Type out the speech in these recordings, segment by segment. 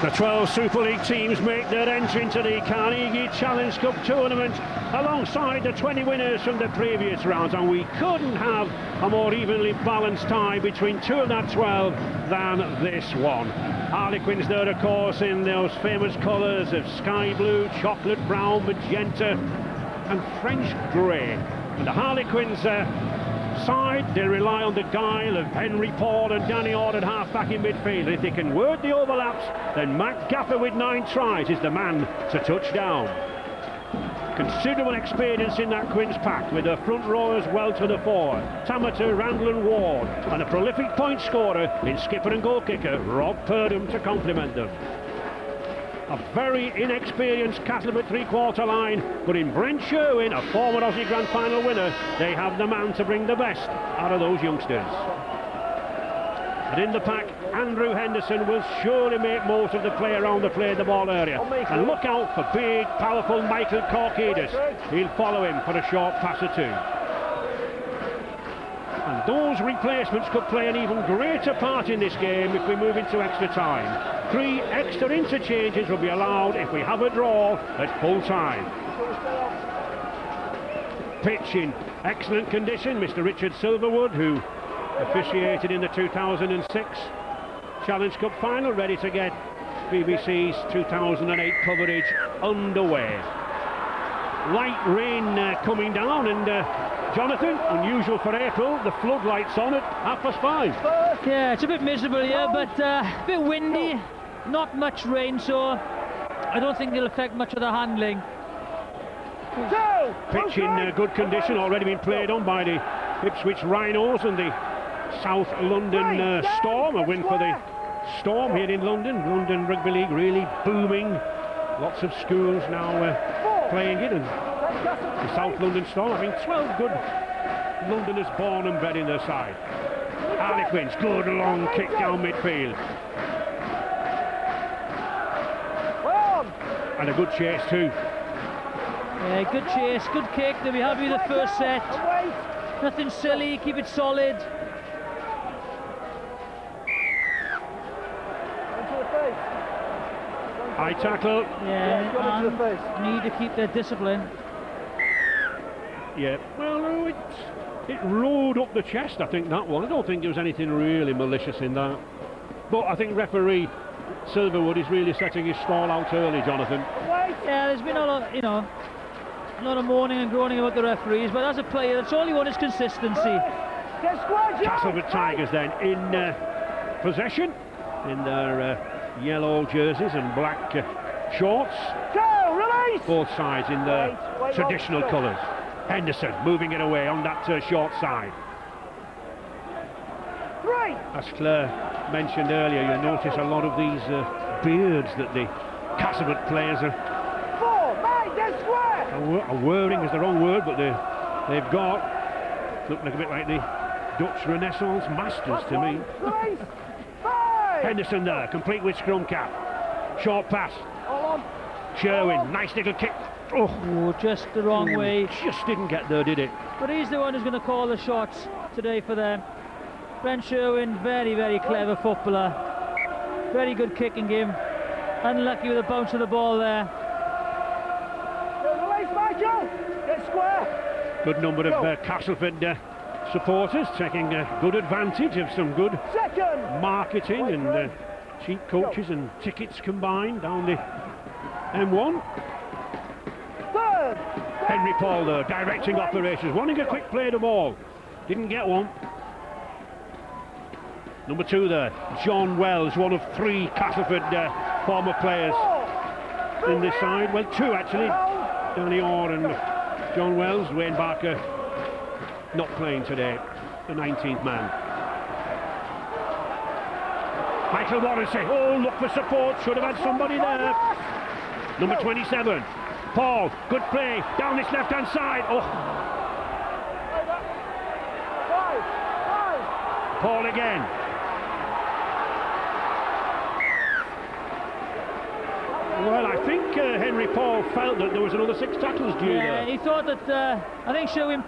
The 12 Super League teams make their entry into the Carnegie Challenge Cup tournament alongside the 20 winners from the previous rounds, and we couldn't have a more evenly balanced tie between two of that 12 than this one. Harlequins there, of course, in those famous colours of sky blue, chocolate brown, magenta and French grey. And the Harlequins side, they rely on the guile of Henry Paul and Danny Ord at half-back in midfield. And if they can word the overlaps, then Matt Gaffer with 9 tries is the man to touch down. Considerable experience in that Quins pack, with their front rowers well to the fore. Tamata, Randall and Ward, and a prolific point scorer in skipper and goal kicker Rob Purdham to complement them. A very inexperienced Castleford three-quarter line, but in Brent Sherwin, a former Aussie Grand Final winner, they have the man to bring the best out of those youngsters. And in the pack, Andrew Henderson will surely make most of the play around the ball area. And look out for big, powerful Michael Korkidis. He'll follow him for a short pass or two. And those replacements could play an even greater part in this game if we move into extra time. 3 extra interchanges will be allowed if we have a draw at full time. Pitch in excellent condition, Mr. Richard Silverwood, who officiated in the 2006 Challenge Cup final, ready to get BBC's 2008 coverage underway. Light rain coming down, and Jonathan, unusual for April, the floodlights on at 5:30. Yeah, it's a bit miserable here, but a bit windy, not much rain, so I don't think it'll affect much of the handling. Pitch in good condition, already been played on by the Ipswich Rhinos and the South London Storm. A win for the Storm here in London. London Rugby League really booming. Lots of schools now playing it, and the South London Storm having 12 good Londoners born and bred in their side. Harlequins, good long kick down midfield. And a good chase too. Yeah, good chase, good kick. They'll be happy with the first set. Nothing silly, keep it solid. High tackle. Yeah, and need to keep their discipline. Yeah, well, it rode up the chest, I think, that one. I don't think there was anything really malicious in that. But I think referee Silverwood is really setting his stall out early, Jonathan. Yeah, there's been a lot, a lot of moaning and groaning about the referees, but as a player, that's all you want is consistency. Castleford Tigers then in possession in their yellow jerseys and black shorts. Both sides in their traditional colours. Henderson moving it away on that short side. As Claire mentioned earlier, you notice a lot of these beards that the Castleford players are wearing is the wrong word, but they've got. Look like a bit like the Dutch Renaissance masters to me. Henderson there, complete with scrum cap. Short pass. Sherwin, nice little kick. Oh, just the wrong way. Just didn't get there, did it? But he's the one who's going to call the shots today for them. Brent Sherwin, very, very clever footballer. Very good kicking game. Unlucky with the bounce of the ball there. Good number of Castleford supporters taking good advantage of some good marketing and cheap coaches and tickets combined down the M1. Henry Paul there, directing operations, wanting a quick play of the ball. Didn't get one. Number 2 there, John Wells, one of 3 Castleford former players in this side. Well, 2 actually. Danny Orr and John Wells. Wayne Barker not playing today, the 19th man. Michael Morrissey, oh, look for support, should have had somebody there. Number 27, Paul, good play, down this left-hand side. Oh. Paul again. Well, I think Henry Paul felt that there was another 6 tackles due there. He thought that, I think Sherwin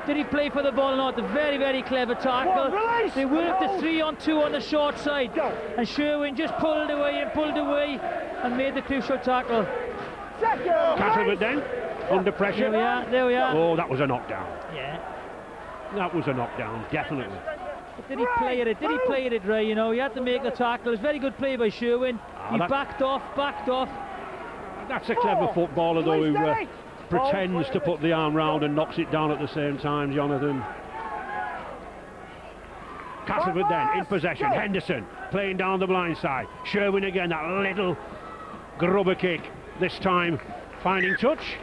Did he play for the ball or not? A very, very clever tackle. They worked the 3-on-2 on the short side, and Sherwin just pulled away and made the crucial tackle. Castleford then, under pressure. There we are. Oh, that was a knockdown. Yeah. That was a knockdown, definitely. But did he play it? Did he play it right? You know, he had to make the tackle. It was a very good play by Sherwin. He backed off. That's a clever footballer, though, who pretends to put the arm round and knocks it down at the same time, Jonathan. Castleford then, in possession. Henderson playing down the blind side. Sherwin again, that little grubber kick. This time, finding touch.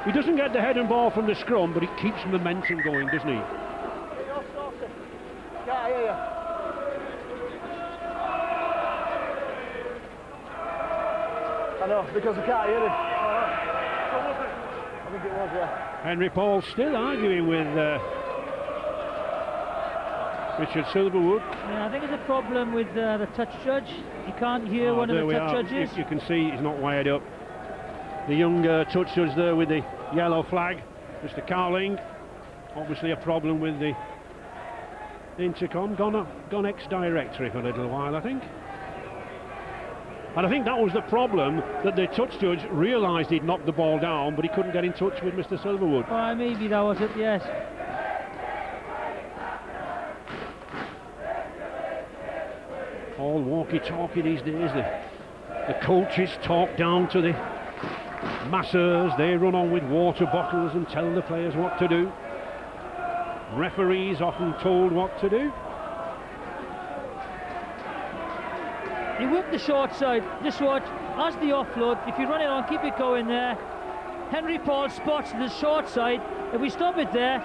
He doesn't get the head and ball from the scrum, but he keeps momentum going, doesn't he? Can't hear you. I know, because I can't hear it. I think it was, yeah. Henry Paul still arguing with Richard Silverwood. Yeah, I think it's a problem with the touch judge. You can't hear one of the touch judges. You can see he's not wired up. The young touch judge there with the yellow flag, Mr. Cowling. Obviously a problem with the intercom. Gone ex-directory for a little while, I think. And I think that was the problem, that the touch judge realised he'd knocked the ball down, but he couldn't get in touch with Mr. Silverwood. Oh, maybe that was it, yes. All walkie-talkie these days. The coaches talk down to the masseurs. They run on with water bottles and tell the players what to do. Referees often told what to do. He whipped the short side. Just watch, as the offload, if you run it on, keep it going there. Henry Paul spots the short side. If we stop it there,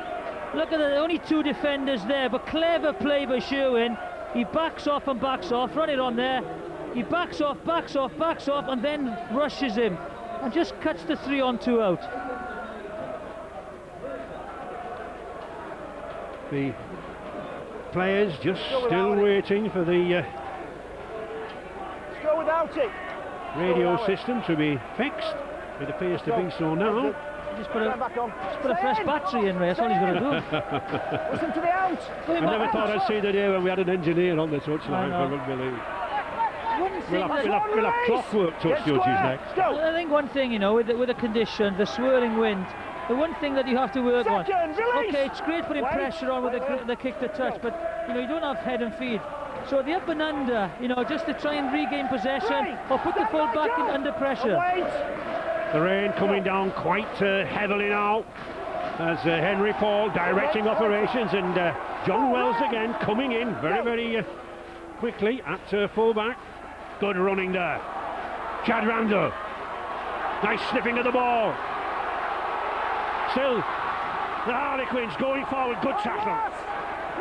look at the only two defenders there, but clever play by Sherwin. He backs off, run it on there. He backs off, and then rushes him and just cuts the 3-on-2 out. The players just still waiting for the Go without it. radio system to be fixed. It appears to be so now. Just put a fresh battery in, Ray. That's all he's going to do. Listen to the out. I never thought I'd see the day when we had an engineer on the touchline for rugby league. We'll have clockwork touch judges next. I think one thing, you know, with the condition, the swirling wind, the one thing that you have to work on. Okay, it's great putting pressure on with the kick to touch, but you know, you don't have head and feet. So the up and under, you know, just to try and regain possession or put the full back in under pressure. The rain coming down quite heavily now as Henry Paul directing operations, and John Wells again coming in very, very quickly at full-back. Good running there. Chad Randall. Nice snipping of the ball. Still, the Harlequins going forward. Good tackle.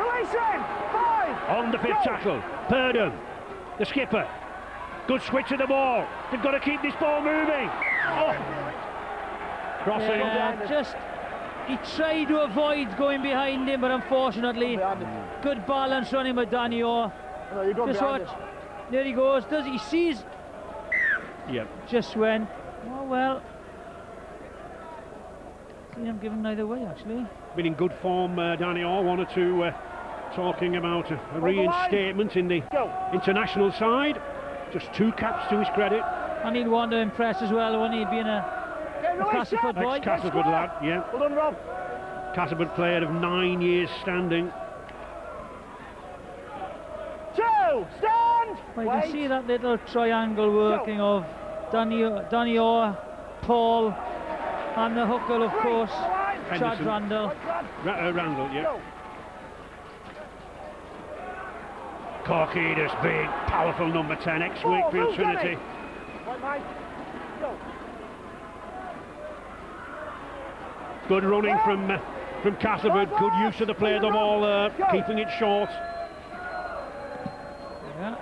Release him. 5. On the fifth tackle. Purdom, the skipper. Good switch of the ball. They've got to keep this ball moving. Oh. Crossing. Yeah, he tried to avoid going behind him, but unfortunately, good balance running by Danny Orr. No, just watch. There he goes. He sees? Yep. Just went. Oh well. See, I'm giving neither way actually. Been in good form, Danny Orr. One or two talking about a reinstatement in the international side. Just 2 caps to his credit. And he'd want to impress as well, wouldn't he? Being a Castleford boy. Ex-Castleford lad, yeah. Well done, Rob. Castleford player of 9 years standing. 2, stand! Well, you can see that little triangle working of Danny Orr, Paul, and the hooker, of course, Chad Randall. Randall, yeah. Corky, this big, powerful number 10, ex-Wakefield Trinity. Good running from Castleford, good use of the play of the ball, keeping it short. Yeah,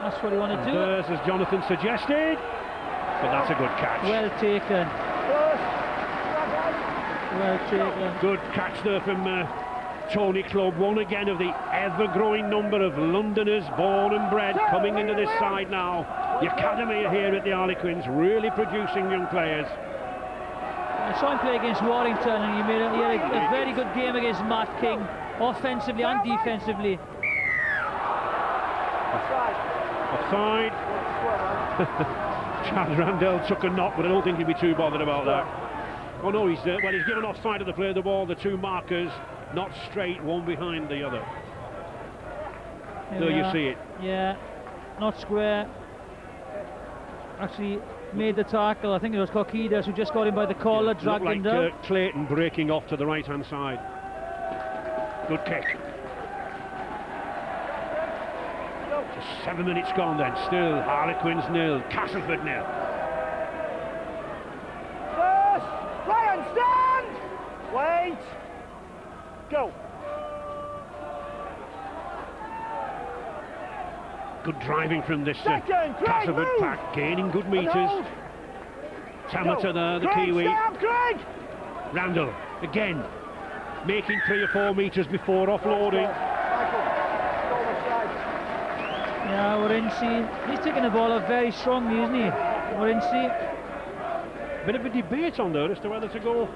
that's what he wanted to do. There's, as Jonathan suggested, but that's a good catch. Well taken. Well taken. Good catch there from Tony Clubb, one again of the ever-growing number of Londoners born and bred coming into this side now. The academy here at the Harlequins really producing young players. I saw him play against Warrington, and he had a very good game against Matt King, offensively and defensively. Offside. Chad Randell took a knock, but I don't think he'd be too bothered about that. Oh no, he's given offside of the play of the ball. The two markers not straight, one behind the other. There you see it. Yeah, not square. Actually made the tackle. I think it was Kokidas who just got him by the collar, dragged him down. Clayton breaking off to the right hand side. Good kick. Just 7 minutes gone then. Still Harlequins 0, Castleford 0. First, Ryan, stand! Wait. Go. Good driving from this Castleford Castleford pack, gaining good meters. Tamata there, the Craig, Kiwi. Stop, Craig! Randall again, making 3 or 4 meters before offloading. Yeah, Warinci, he's taking the ball up very strongly, isn't he? Warinci. Bit of a debate on there as to whether to go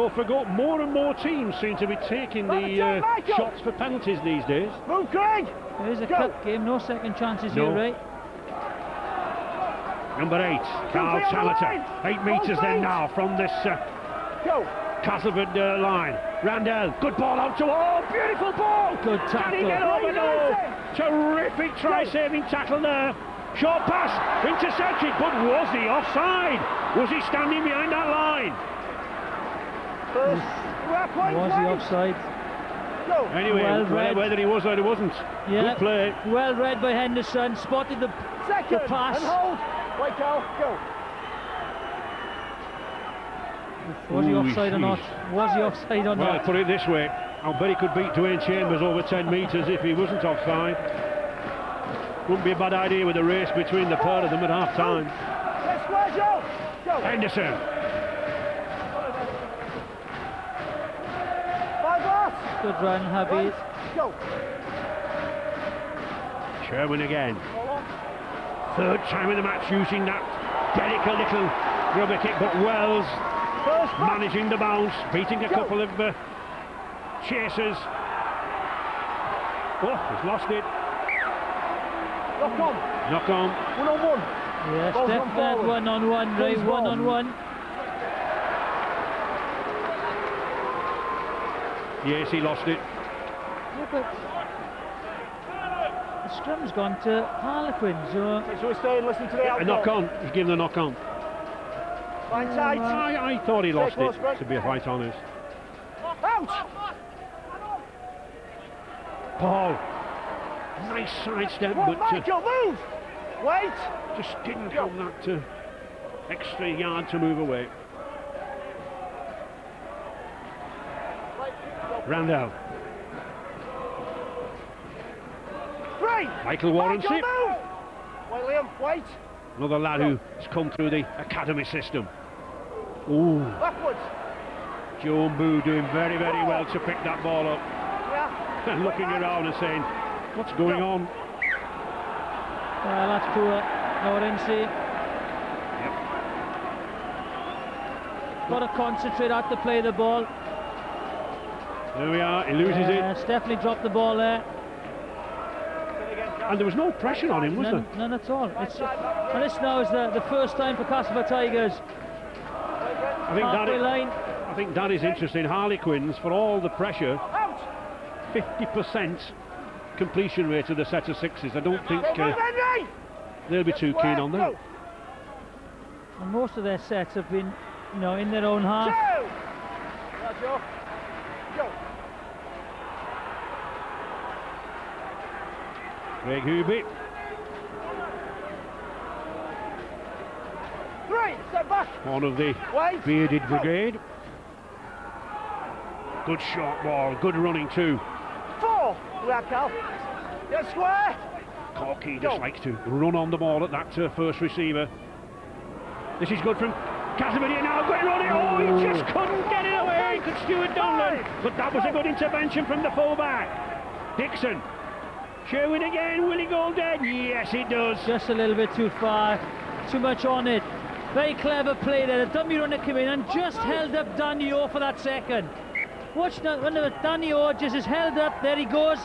for goal. More and more teams seem to be taking the shots for penalties these days. Move, Craig! There is a cut game, no second chances here, right? Number 8, Carl Tamata. 8 meters then now from this Castleford line. Randell, good ball out to beautiful ball! Good tackle. Can he get over? No! Terrific try-saving tackle there. Short pass, intercepted, but was he offside? Was he standing behind that line? Was he offside? Anyway, whether he was or he wasn't, good play. Well read by Henderson, spotted the pass. And hold. Wait, go. Was he offside or not? Was he offside or not? Well, put it this way, I'll bet he could beat Dwayne Chambers over 10 metres if he wasn't offside. Wouldn't be a bad idea with a race between the pair of them at half time. Let's go. Henderson. 5 bars. Good run, Habib. Go. Sherwin again. 3rd time in the match using that delicate little rubber kick, but Wells managing the bounce, beating a couple of chasers. Oh, he's lost it. Knock on. 1-on-1. Yes, definitely 1-on-1, right? 1-on-1. Yes, he lost it. Yeah, but the scrum's gone to Harlequins. So we're staying, listen to the outcome. A knock on. He's given a knock on. Fine tight. I thought he lost it, to be quite honest. Out! Paul. Nice sidestep, Come on, but Michael, move! Wait! just didn't have that extra yard to move away. Randell. 3! Michael Warren. Michael, move! Wait, Liam, wait! Another lad who's come through the academy system. Ooh. Backwards! Joe Boo doing very, very well to pick that ball up. Yeah. And looking around and saying, what's going on? That's poor. Warinci. Yep. Got to concentrate how to play the ball. There we are, he loses it. It's definitely dropped the ball there. And there was no pressure on him, was there? None at all. And this now is the first time for Castleford Tigers. I think that is interesting. Harlequins, for all the pressure, 50% completion rate of the set of sixes. I don't think they'll be too keen on that. And most of their sets have been, in their own half. Craig Hubie. 3, step back. One of the bearded brigade. Good short ball, good running too. 4, Raquel. Get square. Corky just likes to run on the ball at that first receiver. This is good from Casimir now, good running. Oh, he just couldn't get it away. Could Stuart Donlan, but that was a good intervention from the fullback. Dixon. Sherwin again, will he go dead? Yes, it does. Just a little bit too far, too much on it. Very clever play there. The dummy runner came in and just held up Danny O for that second. Watch that, when Danny O just is held up, there he goes.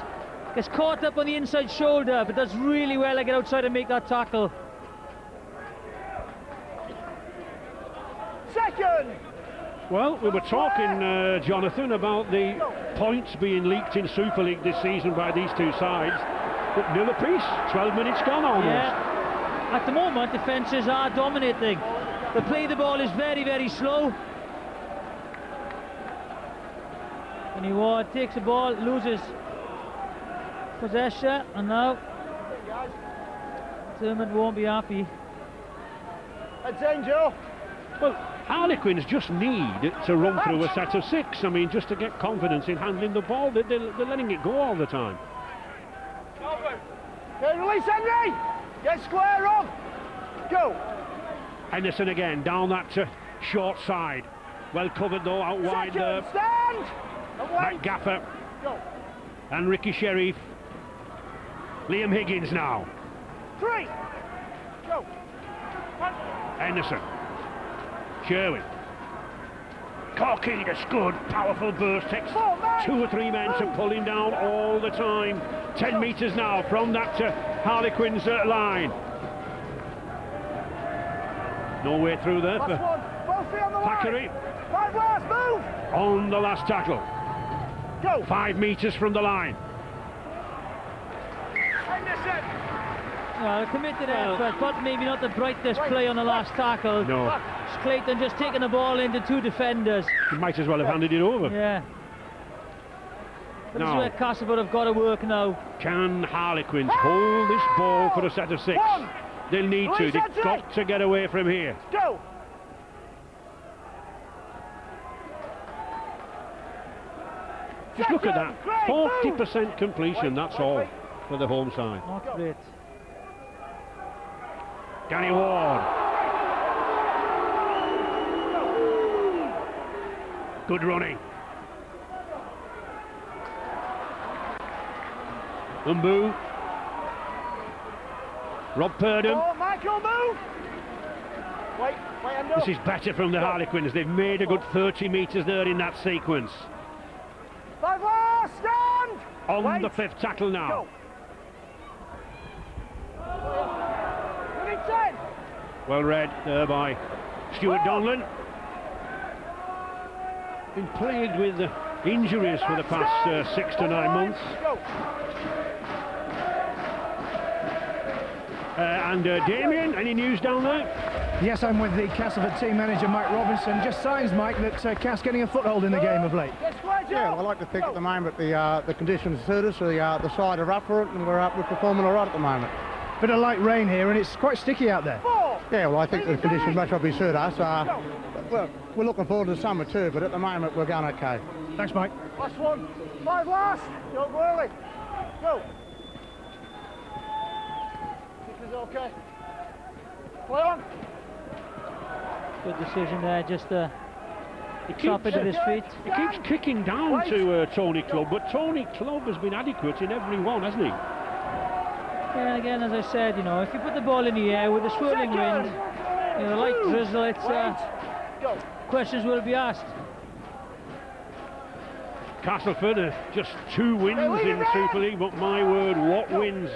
Gets caught up on the inside shoulder, but does really well to get outside and make that tackle. Second! Well, we were talking, Jonathan, about the points being leaked in Super League this season by these two sides. But nil apiece, 12 minutes gone almost. Yeah. At the moment, defences are dominating. The play of the ball is very, very slow. Danny Ward takes the ball, loses possession, and now Dermot won't be happy. Heads in, Joe. Well, Harlequins just need to run through a set of 6. I mean, just to get confidence in handling the ball. They're letting it go all the time. Okay, release Henry! Get square on! Go! Henderson again, down that short side. Well covered though, out wide. Second, stand! Matt Gaffer Go! and Ricky Sheriff. Liam Higgins now. 3! Go! Henderson. Sherwin. Corkinas, good, powerful burst. Takes 2 or 3 men to pull him down all the time. 10 metres now from that Harlequins line. No way through there for Both on the Thackeray. 5 last, move! On the last tackle. Go! 5 metres from the line. Henderson! Well, committed effort, but maybe not the brightest play on the last tackle. No. Clayton just taking the ball into 2 defenders. He might as well have handed it over. Yeah. But this is No. where Castleford have got to work now. Can Harlequins hold this ball for a set of 6? They'll need to. They've got to get away from here. Go! Just look at that. 40% completion, that's all for the home side. Not great. Danny Ward. Good running. Umbu. Rob Purdom. Oh, Michael, move! Wait, and This is better from the Harlequins. They've made a good 30 metres there in that sequence. 5 last, stand! On the 5th tackle now. Go! Winning 10! Well read there by Stuart Donlan. Been plagued with injuries for the past 6 to 9 months. Go! And Damien, any news down there? Yes, I'm with the Castleford team manager, Mike Robinson. Just signs, Mike, that Cass getting a foothold in the game of late. Yeah, I like to think at the moment the conditions suit us, the side are up for it, and we're performing all right at the moment. Bit of light rain here, and it's quite sticky out there. 4! Yeah, well, I think the conditions much probably suit us. Well, we're looking forward to the summer too, but at the moment we're going okay. Thanks, Mike. Last one. 5 last. Don't go early. Go. This is okay. Play on. Good decision there, just chop it at his feet. He keeps kicking down to Tony Clubb, but Tony Clubb has been adequate in every one, hasn't he? Yeah, again, as I said, you know, if you put the ball in the air with a swirling wind, you know, like drizzle, it's Go. questions will be asked. Castleford just 2 wins in Super League, but my word, what wins!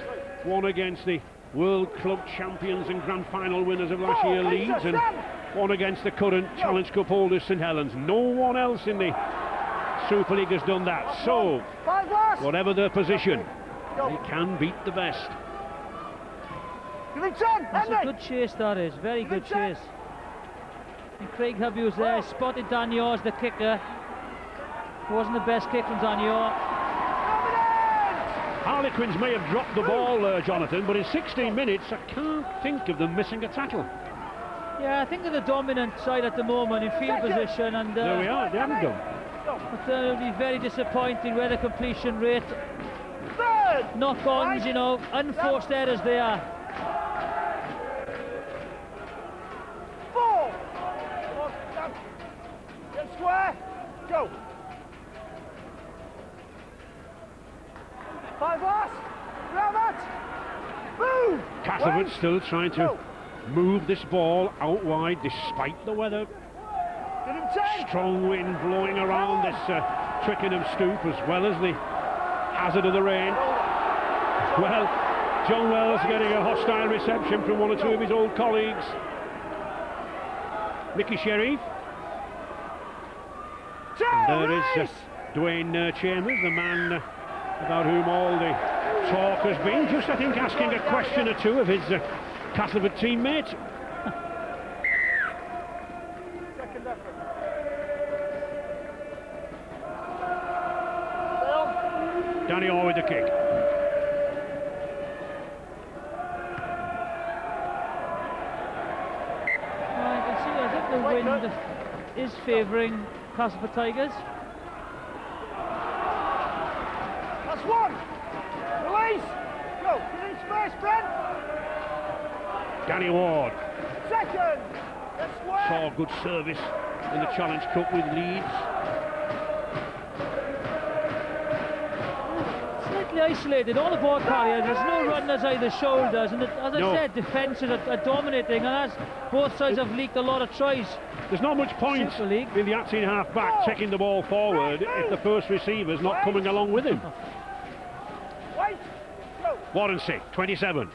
One against the World Club champions and Grand Final winners of last year, Leeds, and one against the current Challenge Cup holders, St Helens. No one else in the Super League has done that. So, whatever their position, they can beat the best. That's a good chase, that is. Very good chase. And Craig Hubby was there, spotted Daniel as the kicker. It wasn't the best kick from Daniel. Harlequins may have dropped the ball, Jonathan, but in 16 minutes, I can't think of them missing a tackle. Yeah, I think they're the dominant side at the moment in field position, and there we are, they haven't done. But it'll be very disappointing where the completion rate, knock-ons, you know, unforced errors they are. 4! Get square. Go. 5 last. Round that. Move. Castleford still trying to move this ball out wide despite the weather. Give him 10. Strong wind blowing around this Twickenham stoop, as well as the hazard of the rain. Well, John Wells getting a hostile reception from one or two of his old colleagues. Mickey Sheriff. And there is Dwayne Chambers, the man about whom all the talk has been, just I think asking a question or two of his Castleford teammates. Second effort. Danny Orr with the kick. I can see, I think the wind is favouring Castleford Tigers. That's one. Release. Go. Get in space, Brent. Danny Ward Second. That's square. saw good service in the Challenge Cup with Leeds. Slightly isolated, all the ball carriers, there's no runners either shoulders, and as I said, defences are dominating, and as both sides have leaked a lot of tries. There's not much point Super League. in the acting half back taking the ball forward if the first receiver's not coming along with him. Wait. Go. Warrensey, 27.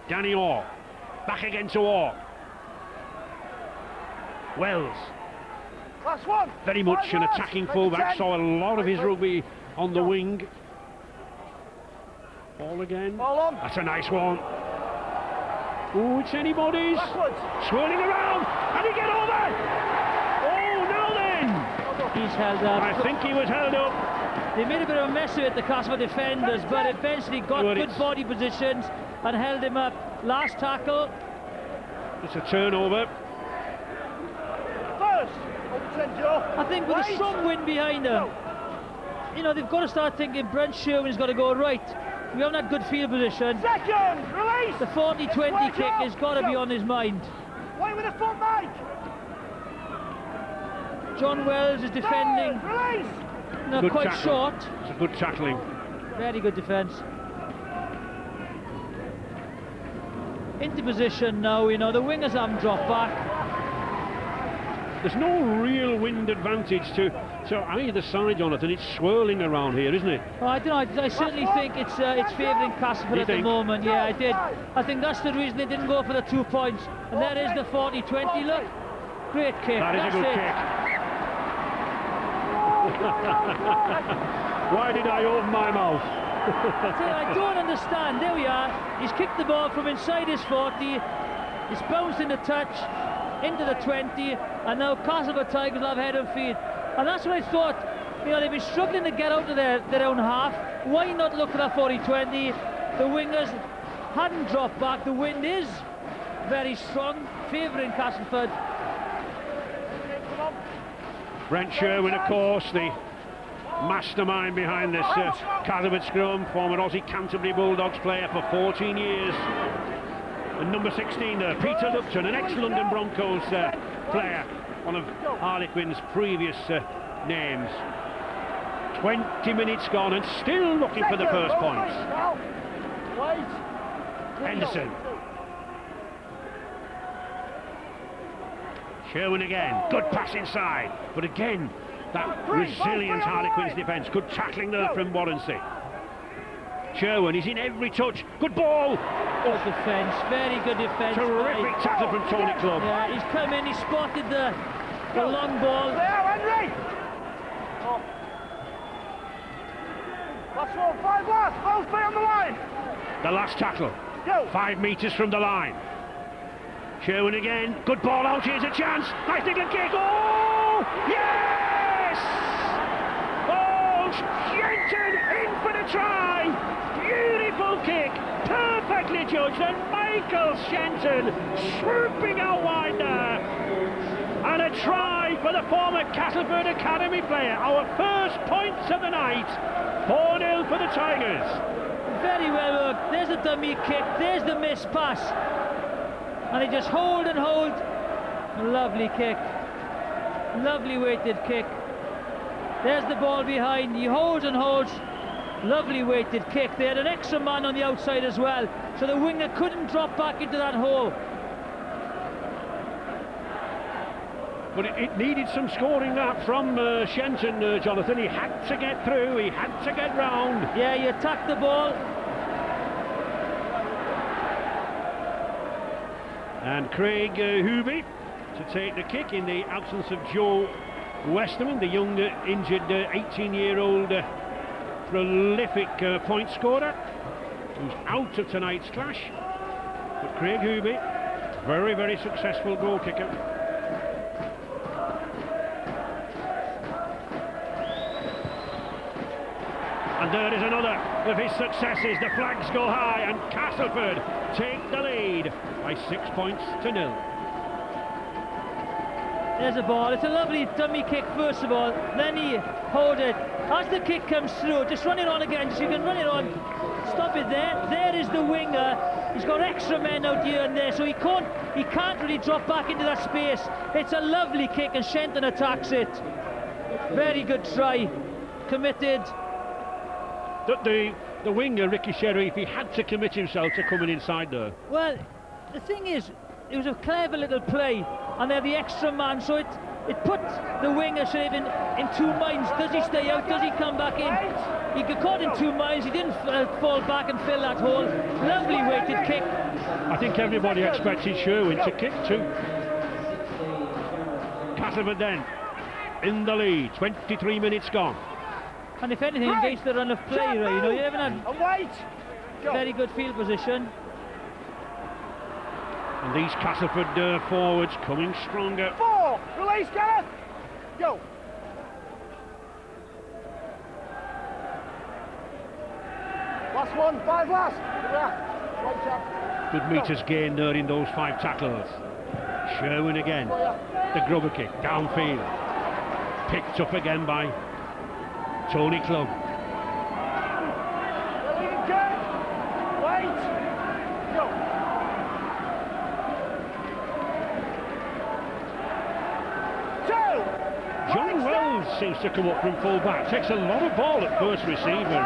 Danny Orr, back again to Orr. Wells, Last one. very much an attacking fullback, saw a lot of his rugby on the wing. Ball again. Ball on. That's a nice one. Oh, it's anybody's. Backwards. Swirling around, and he get over. Oh, now then. He's held up. I think he was held up. They made a bit of a mess of it, the Castleford defenders, but eventually got Well, good it's- body positions and held him up. Last tackle. It's a turnover. First. Over 10, Joe. I think with a Wait. strong wind behind them, you know, they've got to start thinking Brent Sherwin's got to go right. We haven't had good field position. Second. Release. The 40-20 kick has got to be on his mind. Wait with the foot, Mike. John Wells is defending, Third. Release. no, Good quite tackle. short. It's a good tackling. Very good defence. Into position now, you know, the wingers haven't dropped back. There's no real wind advantage to either side, Jonathan. It's swirling around here, isn't it? Well, I don't know, I certainly think it's favouring Castleford You at the think? moment. Yeah, I did. I think that's the reason they didn't go for the 2 points. And there is the 40-20, look. Great kick, That is that's a good it. kick. Why did I open my mouth? I don't understand. There we are. He's kicked the ball from inside his 40. He's bounced in the touch into the 20, and now Castleford Tigers will have head and feet. And that's what I thought. You know, they've been struggling to get out of their own half. Why not look for that 40-20? The wingers hadn't dropped back. The wind is very strong, favouring Castleford. Brent Sherwin, of course, the mastermind behind this Castleford scrum, former Aussie Canterbury Bulldogs player for 14 years. And number 16 there, Peter Lupton, an ex-London Broncos player, one of Harlequins' previous names. 20 minutes gone and still looking for the first points. Wait. Henderson. Sherwin again, good pass inside, but again, that resilient Harlequins defence. Good tackling there from Warrensey. Sherwin, he's in every touch, good ball. Good defence, very good defence. Terrific tackle from Tony Club. Yeah, he's come in, he spotted the long ball. There, Henry. Oh. Last one, 5 last. Both be on the line. The last tackle, Go. 5 metres from the line. Sherwin again, good ball out, here's a chance. Nice little kick, oh! Yes! Oh, Shenton in for the try. Beautiful kick, perfectly judged, and Michael Shenton swooping out wide there. And a try for the former Castleford Academy player. Our first points of the night. 4-0 for the Tigers. Very well worked. There's the dummy kick, there's the missed pass. And they just hold and hold. A lovely kick. Lovely weighted kick. There's the ball behind. He holds and holds. Lovely weighted kick. They had an extra man on the outside as well, so the winger couldn't drop back into that hole. But it needed some scoring that from Shenton, Jonathan. He had to get through, he had to get round. Yeah, he attacked the ball. And Craig Hooby to take the kick in the absence of Joe Westerman, the young injured 18-year-old prolific point scorer, who's out of tonight's clash. But Craig Hooby, very, very successful goal kicker. And there is another of his successes. The flags go high and Castleford take the lead by 6 points to 0. There's a ball. It's a lovely dummy kick first of all, then he hold it. As the kick comes through, just run it on again, just you can run it on. Stop it there. There is the winger. He's got extra men out here and there, so he can't really drop back into that space. It's a lovely kick and Shenton attacks it. Very good try. Committed. The winger, Ricky Sherriff, he had to commit himself to coming inside there. Well, the thing is, it was a clever little play, and they're the extra man, so it put the winger sort of in two minds. Does he stay out? Does he come back in? He got caught in 2 minds. He didn't fall back and fill that hole. Lovely weighted kick. I think everybody expected Sherwin to kick too. Castleford then in the lead. 23 minutes gone. And if anything, against the run of play, right, you know, you haven't had very good field position. And these Castleford forwards coming stronger. 4, release, Gareth, go. Last one, 5 last. Good metres gained there in those 5 tackles. Sherwin again. The grubber kick downfield. Picked up again by Tony Club. Wait, go. John Wells seems to come up from full back. Takes a lot of ball at first receiver.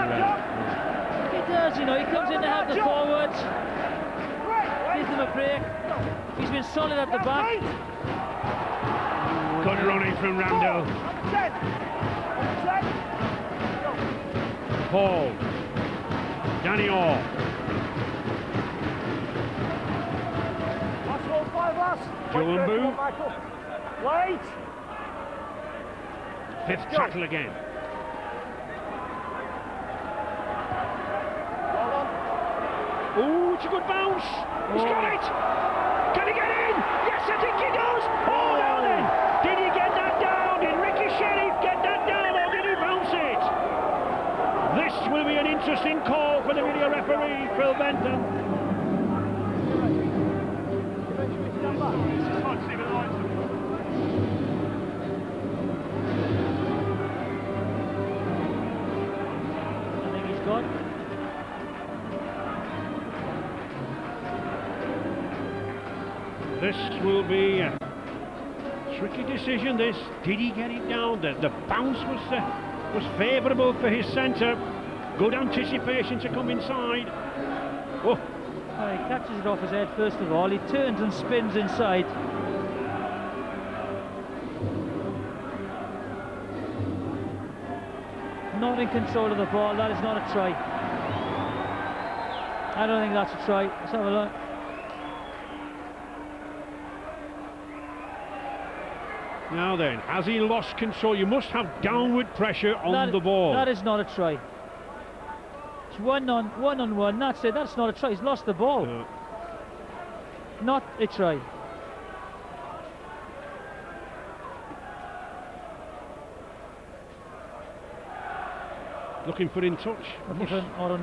He does, you know, he comes in to help the forwards. Gives them a break. He's been solid at the back. Good running from Randall. Paul. Danny Orr. Last one, 5 last. Joe and Boo. Wait. 5th tackle again. Oh, it's a good bounce. He's got it. Can he get in? Yes, I think he does. Oh, now then. Did he get that down? Did Ricky Sherriff get that down or did he bounce it? This will be an interesting call for the video referee, Phil Bentham. I think he's gone. This will be a tricky decision, this. Did he get it down? The bounce was favourable for his centre. Good anticipation to come inside. Oh. Well, he catches it off his head first of all. He turns and spins inside. Not in control of the ball. That is not a try. I don't think that's a try. Let's have a look. Now then, has he lost control? You must have downward pressure on the ball. That is not a try. It's one on one. That's it. That's not a try. He's lost the ball. Not a try. Looking for in touch. Looking for or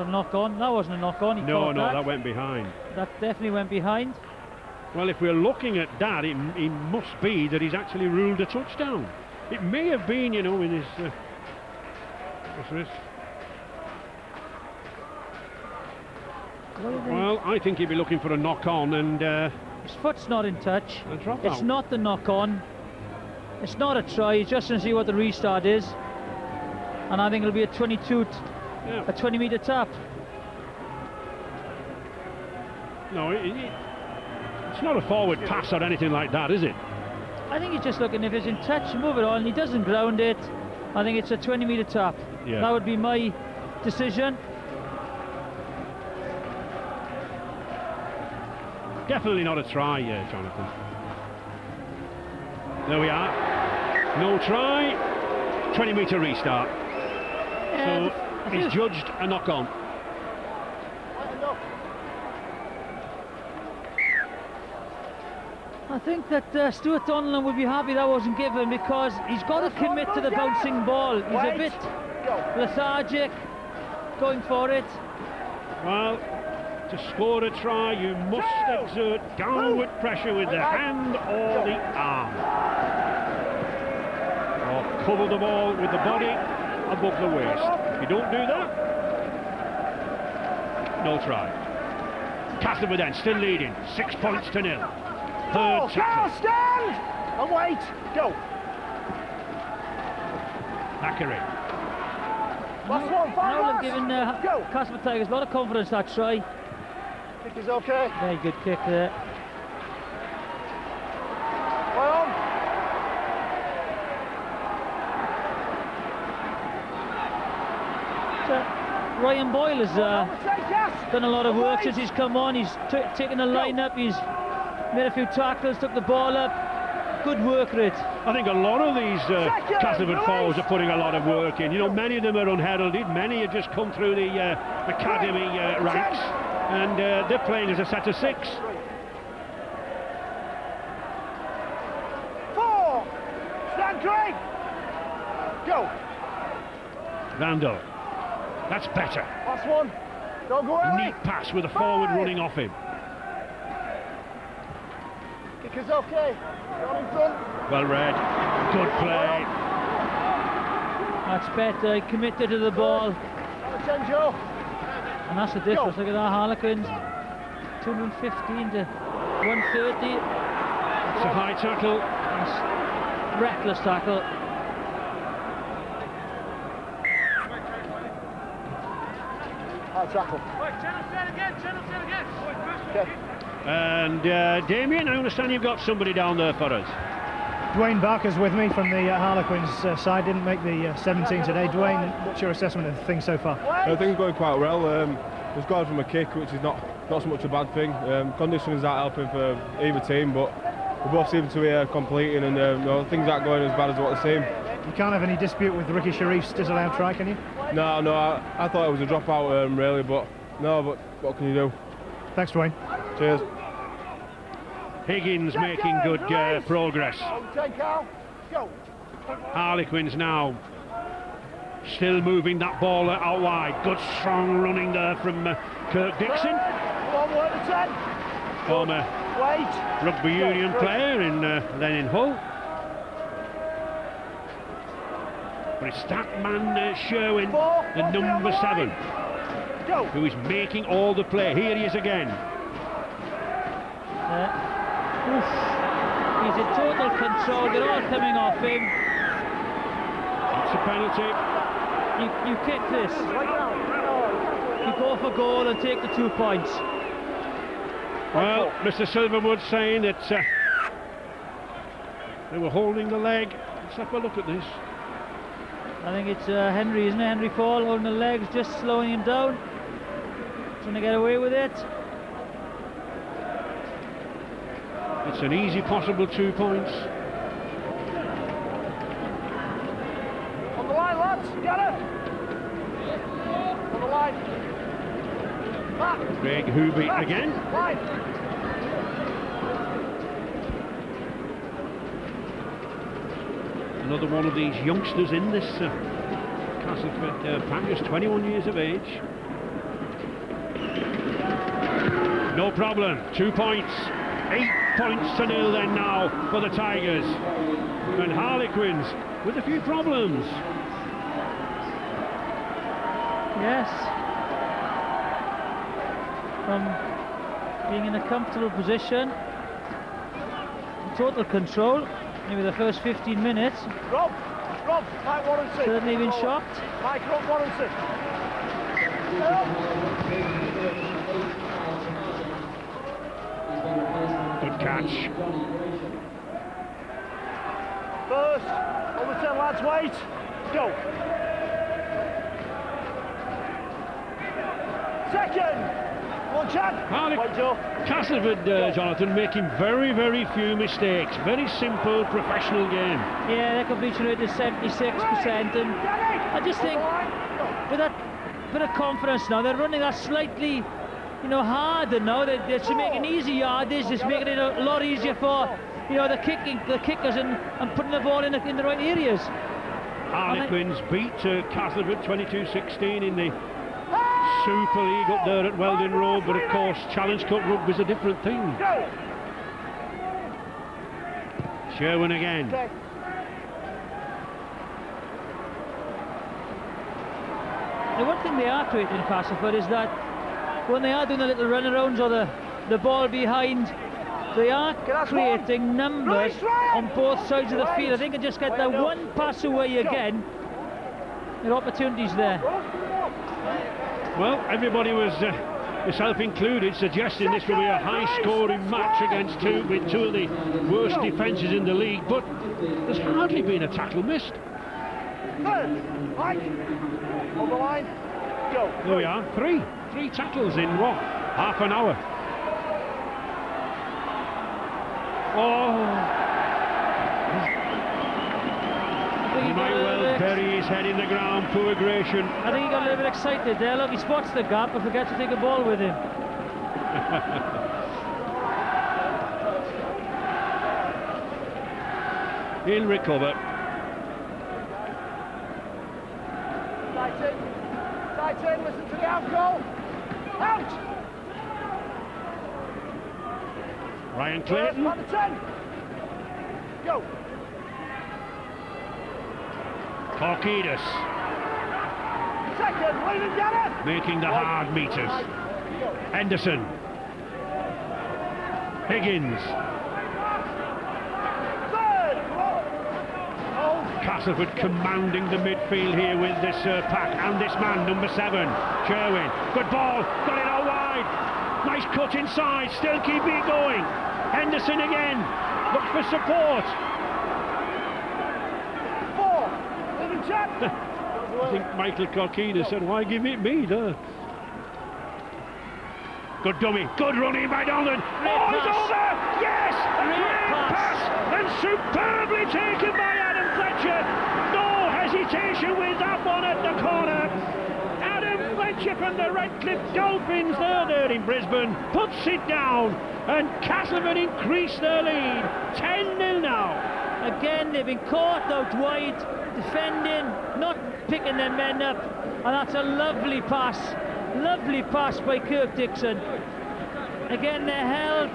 a knock on. That wasn't a knock on. No, that went behind. That definitely went behind. Well, if we're looking at that, it must be that he's actually ruled a touchdown. It may have been, you know, in his... what's this? Well, I think he'd be looking for a knock-on and... his foot's not in touch. It's not the knock-on. It's not a try. He's just going to see what the restart is. and I think it'll be a 20-metre tap. No, it's not a forward pass or anything like that, is it? I think he's just looking if he's in touch, move it on. He doesn't ground it. I think it's a 20-metre tap. Yeah. That would be my decision. Definitely not a try, Jonathan. There we are. No try. 20-metre restart. So he's judged a knock-on. I think that Stuart Donnellan would be happy that wasn't given, because he's got to commit to the bouncing ball. He's a bit lethargic going for it. Well, to score a try, you must exert downward pressure with the hand or the arm. Or cover the ball with the body above the waist. If you don't do that, no try. Castleford then still leading, 6 points to 0. Third tackle. Stand and wait. Go. Thackeray. Last one, 5 Now last. they've given Castleford Tigers a lot of confidence that try. Kick is okay. Very good kick there. Play on. Ryan Boyle has Overtake, yes. done a lot of work Wait. since he's come on. He's taken the line up, he's made a few tackles, took the ball up. Good work rate. I think a lot of these Castleford forwards are putting a lot of work in. You know, many of them are unheralded, many have just come through the academy ranks, and they're playing as a set of 6. 4. Stand, Craig. Go. Randall. That's better. Last one. Don't go away. Neat pass with a forward running off him. Kick is okay. Down in front. Well read. Good play. That's better, he committed to the ball. Attend, Joe. And that's the difference. Look at that, Harlequins. 215 to 130. It's a high tackle. That's reckless tackle. High tackle. Okay. And Damien, I understand you've got somebody down there for us. Dwayne Barker's with me from the Harlequins side. Didn't make the 17 today. Dwayne, what's your assessment of things so far? Things are going quite well. We scored from a kick, which is not so much a bad thing. Conditions aren't helping for either team, but we both seem to be completing, and things aren't going as bad as what they seem. You can't have any dispute with Ricky Sharif's disallowed try, can you? No, I thought it was a dropout really, but what can you do? Thanks, Dwayne. Cheers. Higgins making good progress. Overtake, Carl. Go. Harlequins now still moving that ball out wide. Good strong running there from Kirk Dixon, Come on, work the 10. former Wait. rugby union player in Lenin Hull. But it's that man Sherwin, the number 7, Go. who is making all the play. Here he is again. He's in total control, they're all coming off him. It's a penalty. You kick this, you go for goal and take the 2 points. Well, Mr. Silverwood saying that they were holding the leg. Let's have a look at this. I think it's Henry, isn't it? Henry Fall holding the legs, just slowing him down. Trying to get away with it. It's an easy possible 2 points. On the line, lads. Get it. On the line. Back. Craig Hooby Back. again. Line. Another one of these youngsters in this Castleford pack, just 21 years of age. No problem, 2 points. 8 points to 0 then now for the Tigers. And Harlequins with a few problems. Yes. From being in a comfortable position, total control, maybe the first 15 minutes. Rob. Rob, Mike Warrency. Certainly been shocked. Mike, Rob Warrency. Good catch. First, over 10 lads, wait. Go. Second. Come on, Chad. Wait, Joe. Castleford, Jonathan, making very, very few mistakes. Very simple, professional game. Yeah, their completion rate is 76%, and I just think with that bit of confidence now, they're running that slightly, you know, harder now. They're making easy yardage, just making it a lot easier for, you know, the kickers and putting the ball in the right areas. Harlequins beat Castleford 22-16 in the Super League up there at Weldon Road, but of course Challenge Cup rugby's a different thing. Sherwin again. The one thing they are creating in Castleford is that when they are doing the little runarounds or the ball behind, they are creating numbers on both sides of the field. If they can just get that one pass away again, there are opportunities there. Well, everybody was, yourself included, suggesting this will be a high-scoring match against two of the worst defences in the league, but there's hardly been a tackle missed. Mike, on the line, go. There we are, three tackles in what, half an hour. Oh, he might well bury his head in the ground, poor Gratian. I think he got a little bit excited there. Look, he spots the gap and forgets to take a ball with him. He'll recover. Tight in, listen to the out goal. Out! Ryan Clayton. On the 10. Go. Korkidas Second, lead and get it. making the hard meters. Henderson. Higgins. Third. Castleford commanding the midfield here with this pack and this man, number 7, Sherwin. Good ball, got it all wide. Nice cut inside, still keeping it going. Henderson again, looks for support. 4, lead and check. I think Michael Korkidas said, why give it me there? Good dummy, good running by Donlan. Oh, it's over! Yes! Great pass! And superbly taken by Adam Fletcher. No hesitation with that one at the corner. Adam Fletcher from the Redcliffe Dolphins, there in Brisbane, puts it down, and Castleford increase their lead. 10-0 now. Again, they've been caught out wide, defending, not picking their men up, and that's a lovely pass by Kirk Dixon. Again, they're held,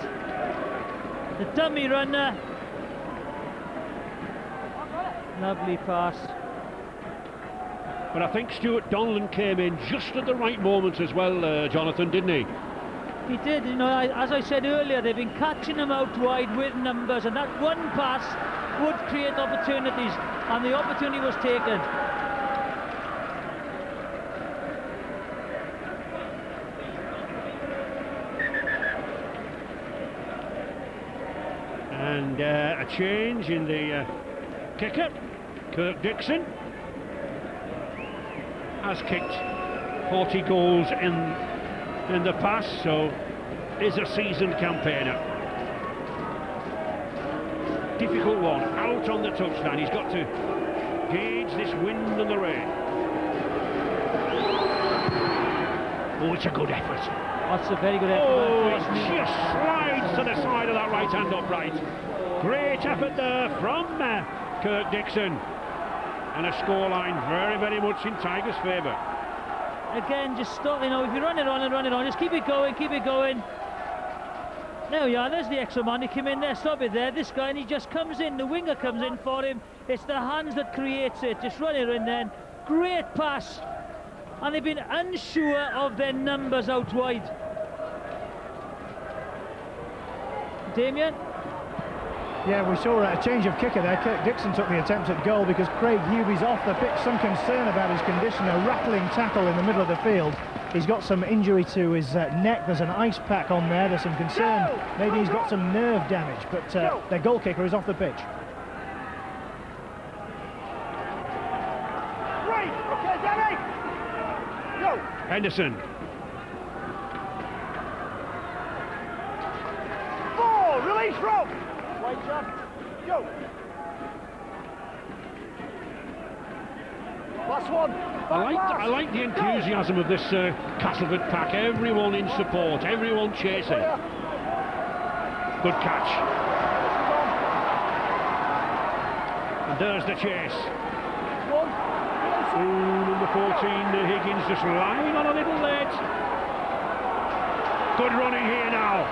the dummy runner, lovely pass. But I think Stuart Donlan came in just at the right moment as well, Jonathan, didn't he? He did, you know, as I said earlier, they've been catching them out wide with numbers, and that one pass would create opportunities, and the opportunity was taken. And a change in the kicker. Kirk Dixon has kicked 40 goals in the past, so is a seasoned campaigner. Difficult one, out on the touchline. He's got to gauge this wind and the rain. Oh, it's a good effort. That's a very good effort. Oh, it just slides to the side of that right hand upright. Great effort there from Kirk Dixon. And a scoreline very, very much in Tigers' favour. Again, just stop, you know, if you run it on, just keep it going. There we are, there's the extra man, he came in there, stop it there, this guy, and he just comes in, the winger comes in for him. It's the hands that creates it, just run it in then. Great pass. And they've been unsure of their numbers out wide. Damien? Yeah, we saw a change of kicker there. Kirk Dixon took the attempt at goal because Craig Hubie's off the pitch. Some concern about his condition. A rattling tackle in the middle of the field. He's got some injury to his neck. There's an ice pack on there. There's some concern. Maybe he's got some nerve damage, but their goal kicker is off the pitch. Right, okay, Danny. Go. Henderson. Ball, release Rob. Wait, John. Go. Last one. I like the enthusiasm of this Castleford pack. Everyone in support, everyone chasing. Good catch. And there's the chase. Ooh, number 14, Higgins, just lying on a little late. Good running here now.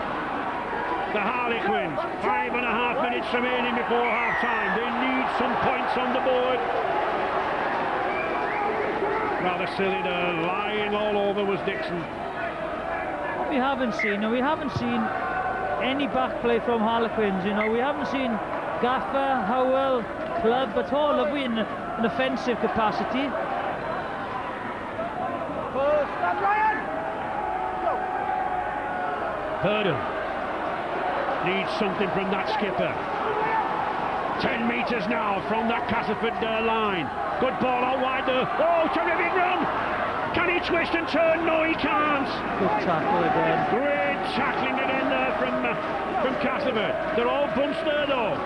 The Harlequins, 5.5 minutes remaining before half-time. They need some points on the board. Rather silly, the lying all over was Dixon. What we haven't seen any back play from Harlequins. We haven't seen Gaffer, Howell, Clubb at all, have we, in an offensive capacity? Stand Ryan. Go. Purdon needs something from that skipper. 10 metres now from that Castleford line. Good ball out wide there. Oh, terrific run! Can he twist and turn? No, he can't. Good tackle again. Great tackling again there from Castleford. They're all bunched there though.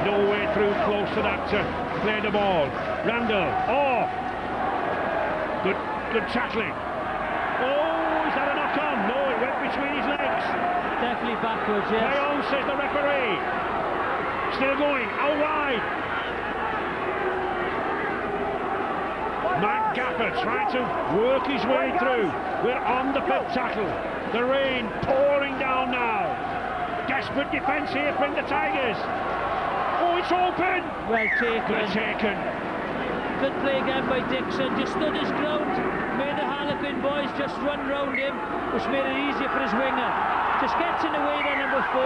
No way through close to that. Play the ball. Randall. Oh, good tackling. Oh, is that a knock on? No, it went between his legs. Definitely backwards, yes. Play on, says the referee. Still going, out wide. Matt Gaffer trying to work his way through. We're on the fifth tackle. The rain pouring down now. Desperate defence here from the Tigers. Oh, it's open. Well taken. Good taken. Good play again by Dixon. Just stood his ground. Made the Harlequin boys just run round him, which made it easier for his winger. Just gets in the way there, number 4.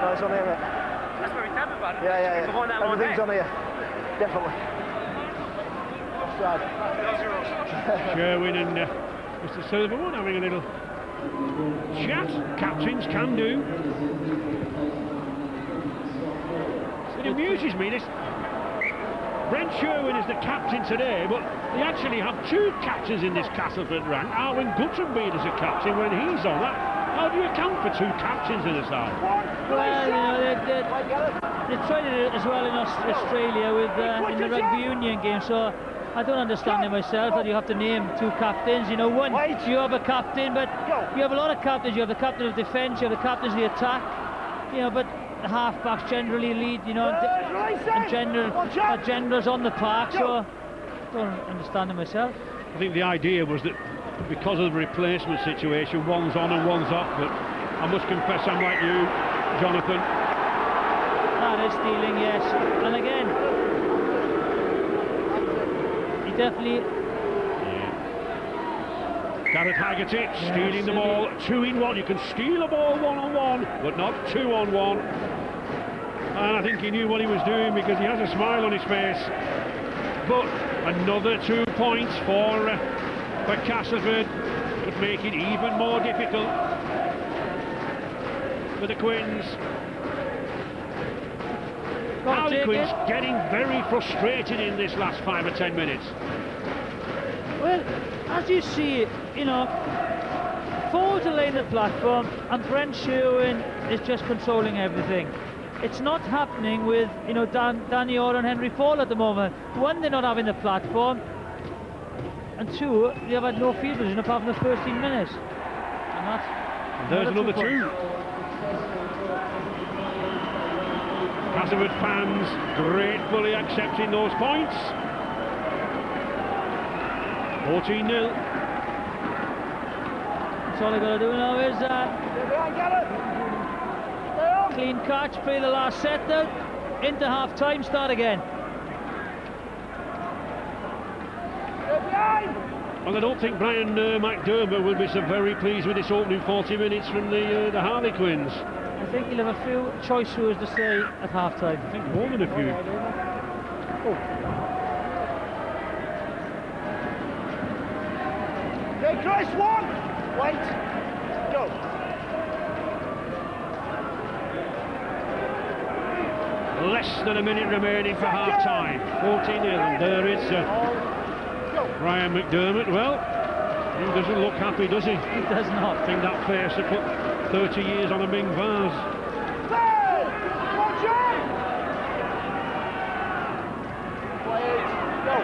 No, it's on here, mate. That's what we talking about. Yeah. Everything's on here. Definitely. Offside. Sherwin and Mr. Silverwood having a little chat. Captains can do. It amuses me, this Brent Sherwin is the captain today, but they actually have 2 captains in this Castleford rank. Arwen Guttenbeed is a captain when he's on that. How do you account for 2 captains in the side? Well, they tried it as well in Australia with in the rugby union game, so I don't understand it myself that you have to name 2 captains. One, you have a captain, but you have a lot of captains. You have the captain of defence, you have the captains of the attack, but the half-backs generally lead, and generals on the park, so I don't understand it myself. I think the idea was that because of the replacement situation, one's on and one's off, but I must confess I'm like you, Jonathan. That is stealing, yes. And again, he definitely... Gareth Haggerty stealing the ball 2-in-1. You can steal a ball 1-on-1, but not 2-on-1. And I think he knew what he was doing because he has a smile on his face. But another 2 points for Castleford would make it even more difficult for the Quins. Harlequins getting very frustrated in this last 5 or 10 minutes. Well, as you see, forwards are laying the platform and Brent Sherwin is just controlling everything. It's not happening with, Danny Orr and Henry Paul at the moment. One, they're not having the platform, and 2, they have had no field position apart from the first 15 minutes. And there's another 2. Castleford fans gratefully accepting those points. 14-0. That's all they've got to do now is... Stay on. clean catch, play the last set out, into half-time, start again. Well, I don't think Brian McDermott will be so very pleased with this opening 40 minutes from the Harlequins. I think he'll have a few choice words to say at half-time. I think more than a few. Okay, Chris, one. Wait. Go. Less than a minute remaining for half-time. 14-0, and there is Brian McDermott. Well, he doesn't look happy, does he? He does not. I think that face to put 30 years on a Ming vase. Play. Watch out. Wait. Go.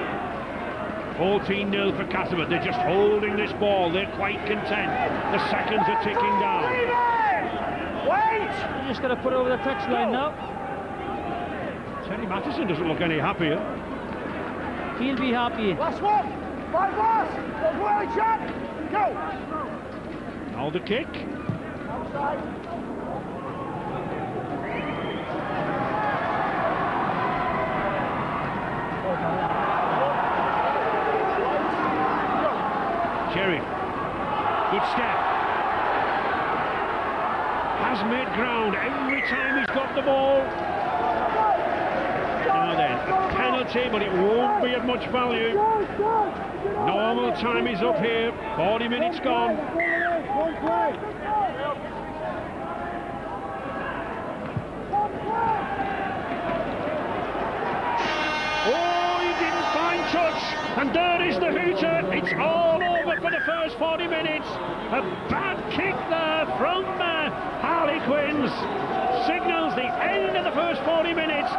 14-0 for Castleford. They're just holding this ball. They're quite content. The seconds are ticking down. Wait. You just got to put over the touchline now. Terry Matheson doesn't look any happier. He'll be happy. Last one. 5 last. Go well, Chad. Go. Now the kick. Outside. Cherry. Good step. Has made ground every time he's got the ball. Now then, a penalty, but it won't be of much value. Normal time is up here. 40 minutes gone. Oh, he didn't find touch. And there is the hooter. It's all over for the first 40 minutes. A bad kick there from Harlequins signals the end of the first 40 minutes.